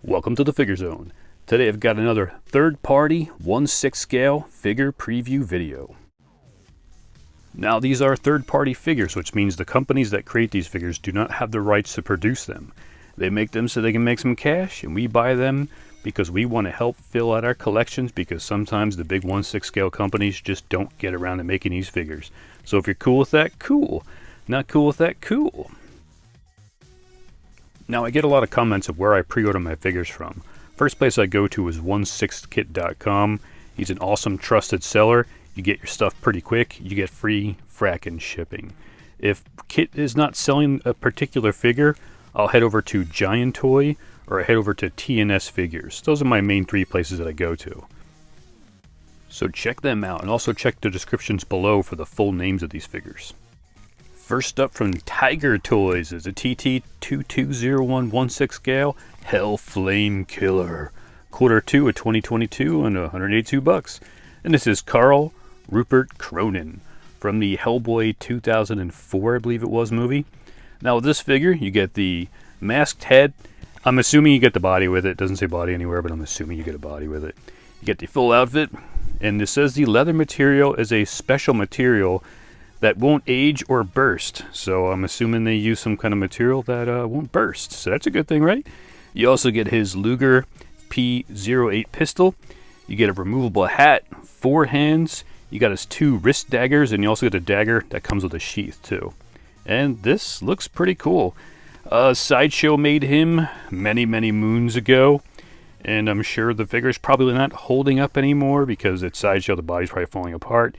Welcome to the Figure Zone. Today I've got another third-party 1/6 scale figure preview video. Now these are third-party figures, which means the companies that create these figures do not have the rights to produce them. They make them so they can make some cash, and we buy them because we want to help fill out our collections, because sometimes the big 1/6 scale companies just don't get around to making these figures. So if you're cool with that, cool. Not cool with that, cool. Now, I get a lot of comments of where I pre-order my figures from. First place I go to is 16kit.com. He's an awesome, trusted seller. You get your stuff pretty quick. You get free frackin' shipping. If Kit is not selling a particular figure, I'll head over to Giant Toy or I head over to TNS Figures. Those are my main three places that I go to. So check them out, and also check the descriptions below for the full names of these figures. First up from Tiger Toys is a TT2201 1/6 scale Hell Flame Killer. Q2 of 2022 and $182. And this is Karl, Rupert, Kroenen from the Hellboy 2004, I believe it was, movie. Now with this figure, you get the masked head. I'm assuming you get the body with it. It doesn't say body anywhere, but I'm assuming you get a body with it. You get the full outfit, and it says the leather material is a special material that won't age or burst. So I'm assuming they use some kind of material that won't burst. So that's a good thing, right? You also get his Luger P08 pistol. You get a removable hat, 4 hands. You got his 2 wrist daggers, and you also get a dagger that comes with a sheath too. And this looks pretty cool. Sideshow made him many moons ago, and I'm sure the figure's probably not holding up anymore because it's Sideshow. The body's probably falling apart.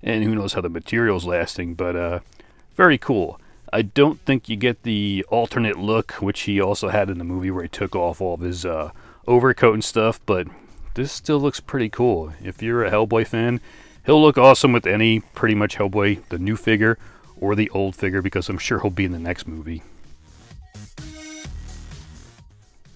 And who knows how the material's lasting, but very cool. I don't think you get the alternate look, which he also had in the movie where he took off all of his overcoat and stuff, but this still looks pretty cool. If you're a Hellboy fan, he'll look awesome with any pretty much Hellboy, the new figure or the old figure, because I'm sure he'll be in the next movie.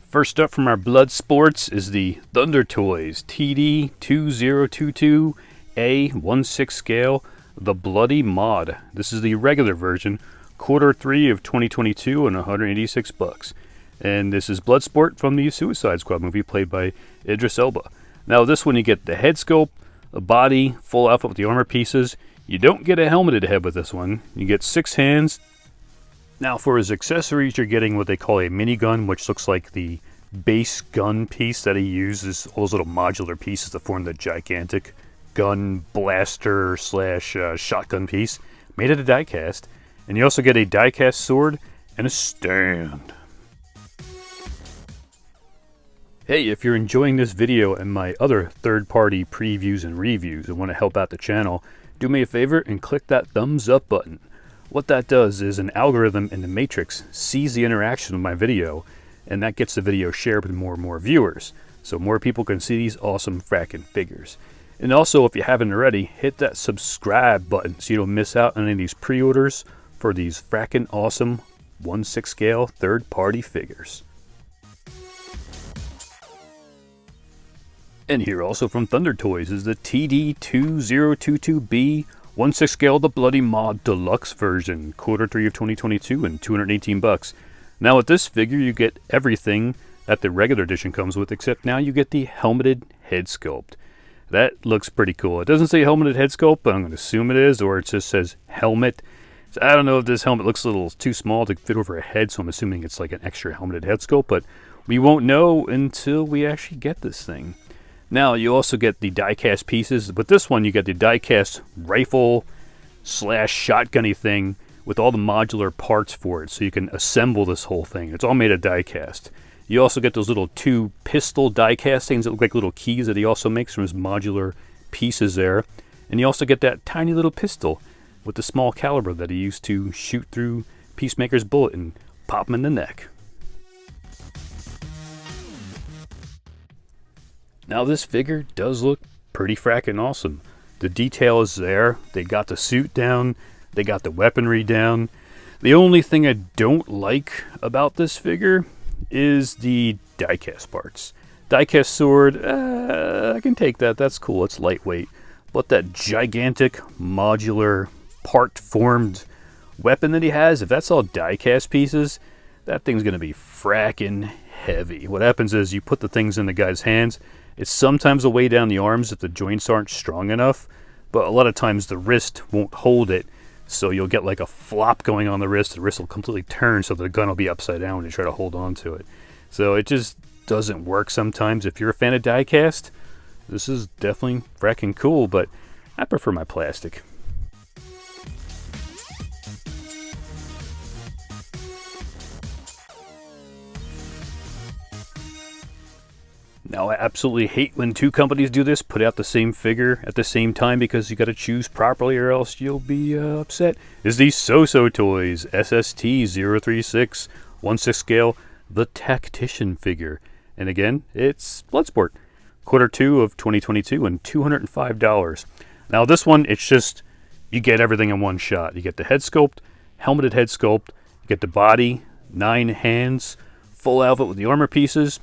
First up from our Bloodsports is the Thunder Toys TD2022 A 1/6 scale, the Bloody Mod. This is the regular version, Q3 of 2022 and $186. And this is Bloodsport from the Suicide Squad movie, played by Idris Elba. Now this one you get the head sculpt, the body, full outfit with the armor pieces. You don't get a helmeted head with this one. You get 6 hands. Now for his accessories, you're getting what they call a minigun, which looks like the base gun piece that he uses, all those little modular pieces to form the gigantic gun blaster / shotgun piece made out of die-cast. And you also get a die-cast sword and a stand. Hey, if you're enjoying this video and my other third-party previews and reviews and want to help out the channel, do me a favor and click that thumbs up button. What that does is an algorithm in the Matrix sees the interaction with my video, and that gets the video shared with more and more viewers, so more people can see these awesome frackin' figures. And also, if you haven't already, hit that subscribe button so you don't miss out on any of these pre-orders for these frackin' awesome 1/6 scale third-party figures. And here also from Thunder Toys is the TD2022B 1/6 scale the Bloody Mod Deluxe version, Q3 of 2022 and $218. Now with this figure you get everything that the regular edition comes with, except now you get the helmeted head sculpt. That looks pretty cool. It doesn't say helmeted head sculpt, but I'm going to assume it is, or it just says helmet. So I don't know if this helmet looks a little too small to fit over a head, so I'm assuming it's like an extra helmeted head sculpt, but we won't know until we actually get this thing. Now you also get the die-cast pieces, but this one you get the die-cast rifle / shotgunny thing with all the modular parts for it, so you can assemble this whole thing. It's all made of die-cast. You also get those little 2 pistol die-cast things that look like little keys that he also makes from his modular pieces there. And you also get that tiny little pistol with the small caliber that he used to shoot through Peacemaker's bullet and pop him in the neck. Now this figure does look pretty frackin' awesome. The detail is there. They got the suit down. They got the weaponry down. The only thing I don't like about this figure is the die-cast parts. Die-cast sword, I can take that. That's cool. It's lightweight. But that gigantic modular part-formed weapon that he has, if that's all die-cast pieces, that thing's going to be frackin' heavy. What happens is you put the things in the guy's hands. It's sometimes a way down the arms if the joints aren't strong enough, but a lot of times the wrist won't hold it, so you'll get like a flop going on the wrist. The wrist will completely turn, so the gun will be upside down when you try to hold on to it. So it just doesn't work sometimes. If you're a fan of die-cast, this is definitely fracking cool, but I prefer my plastic. Now, I absolutely hate when two companies do this, put out the same figure at the same time, because you got to choose properly or else you'll be upset. Is the SooSoo Toys SST036 1/6 scale, the Tactition figure. And again, it's Bloodsport. Q2 of 2022 and $205. Now this one, it's just, you get everything in one shot. You get the head sculpt, helmeted head sculpt, you get the body, 9 hands, full outfit with the armor pieces.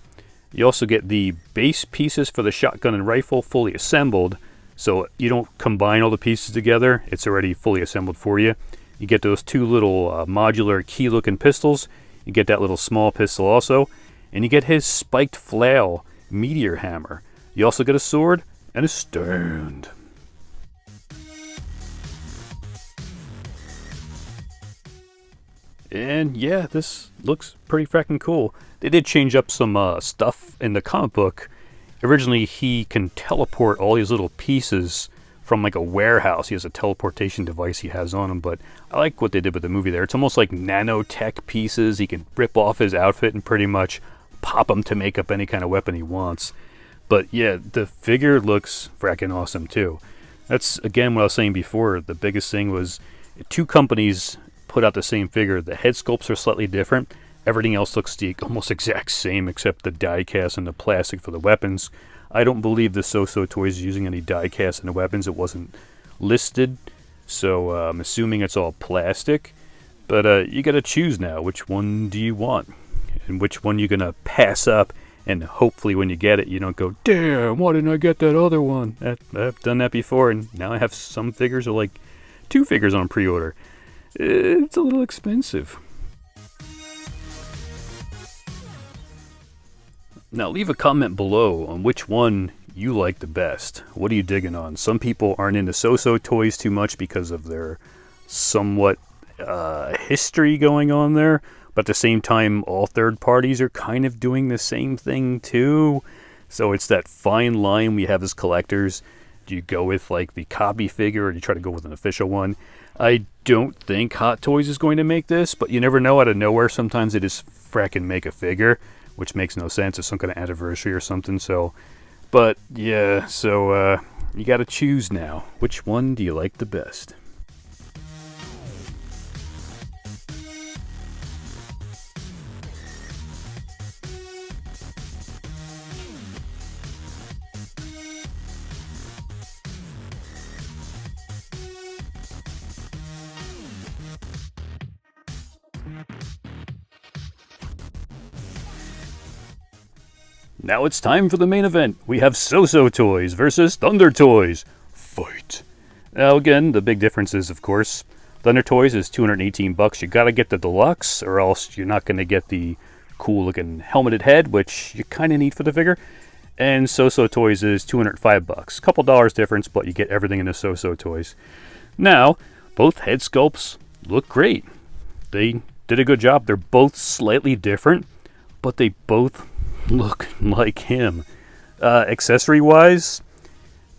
You also get the base pieces for the shotgun and rifle fully assembled, so you don't combine all the pieces together. It's already fully assembled for you. You get those 2 little modular key-looking pistols. You get that little small pistol also. And you get his spiked flail meteor hammer. You also get a sword and a stand. And yeah, this looks pretty fracking cool. They did change up some stuff in the comic book. Originally, he can teleport all these little pieces from like a warehouse. He has a teleportation device he has on him, but I like what they did with the movie there. It's almost like nanotech pieces. He can rip off his outfit and pretty much pop them to make up any kind of weapon he wants. But yeah, the figure looks fracking awesome too. That's, again, what I was saying before. The biggest thing was two companies put out the same figure. The head sculpts are slightly different. Everything else looks the almost exact same except the die cast and the plastic for the weapons. I don't believe the SooSoo Toys is using any die cast in the weapons. It wasn't listed, so I'm assuming it's all plastic. But you got to choose now. Which one do you want? And which one you're going to pass up? And hopefully when you get it, you don't go, damn, why didn't I get that other one? I've done that before, and now I have some figures, or like 2 figures on pre-order. It's a little expensive. Now leave a comment below on which one you like the best. What are you digging on? Some people aren't into SooSoo Toys too much because of their somewhat history going on there. But at the same time, all third parties are kind of doing the same thing too. So it's that fine line we have as collectors. Do you go with like the copy figure, or do you try to go with an official one? I don't think Hot Toys is going to make this, but you never know. Out of nowhere, sometimes they just fracking make a figure, which makes no sense. It's some kind of anniversary or something. So, but yeah, so you got to choose now. Which one do you like the best? Now it's time for the main event. We have SooSoo Toys versus Thunder Toys. Fight. Now again, the big difference is, of course, Thunder Toys is $218. You gotta get the Deluxe, or else you're not gonna get the cool looking helmeted head, which you kinda need for the figure. And SooSoo Toys is $205. Couple dollars difference, but you get everything in the SooSoo Toys. Now, both head sculpts look great. They did a good job. They're both slightly different, but they both look like him. Accessory wise,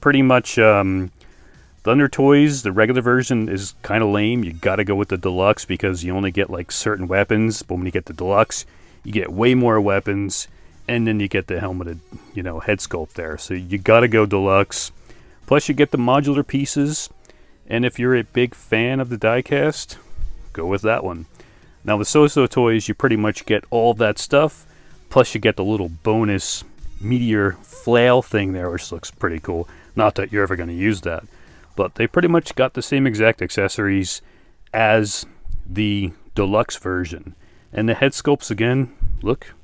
pretty much Thunder Toys, the regular version is kind of lame. You gotta go with the Deluxe because you only get like certain weapons, but when you get the Deluxe, you get way more weapons, and then you get the helmeted, head sculpt there. So you gotta go Deluxe. Plus you get the modular pieces, and if you're a big fan of the diecast, go with that one. Now the SooSoo Toys, you pretty much get all that stuff, plus you get the little bonus meteor flail thing there, which looks pretty cool. Not that you're ever going to use that, but they pretty much got the same exact accessories as the Deluxe version. And the head sculpts, again, look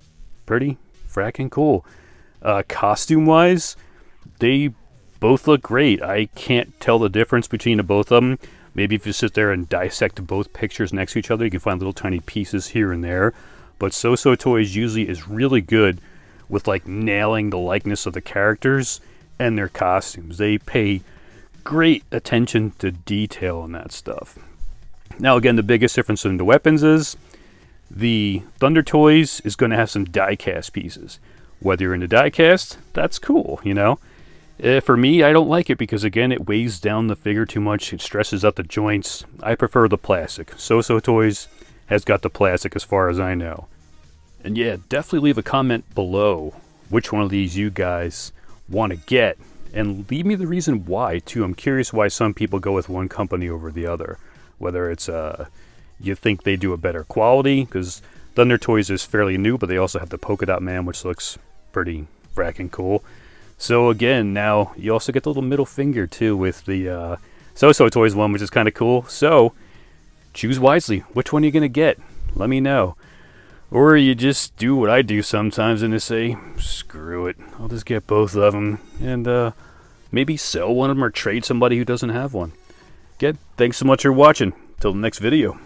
pretty fracking cool. Costume-wise, they both look great. I can't tell the difference between the both of them. Maybe if you sit there and dissect both pictures next to each other, you can find little tiny pieces here and there. but SooSoo Toys usually is really good with like nailing the likeness of the characters and their costumes. They pay great attention to detail on that stuff. Now again, the biggest difference in the weapons is the Thunder Toys is going to have some die-cast pieces. Whether you're into die-cast, that's cool, you know. For me, I don't like it because, again, it weighs down the figure too much. It stresses out the joints. I prefer the plastic. SooSoo Toys has got the plastic as far as I know. And yeah, definitely leave a comment below which one of these you guys want to get. And leave me the reason why, too. I'm curious why some people go with one company over the other. Whether it's you think they do a better quality, because Thunder Toys is fairly new, but they also have the Polka Dot Man, which looks pretty fracking cool. So again, now you also get the little middle finger too with the SooSoo Toys one, which is kind of cool. So choose wisely. Which one are you going to get? Let me know. Or you just do what I do sometimes and just say, screw it, I'll just get both of them and maybe sell one of them or trade somebody who doesn't have one. Again, thanks so much for watching. Till the next video.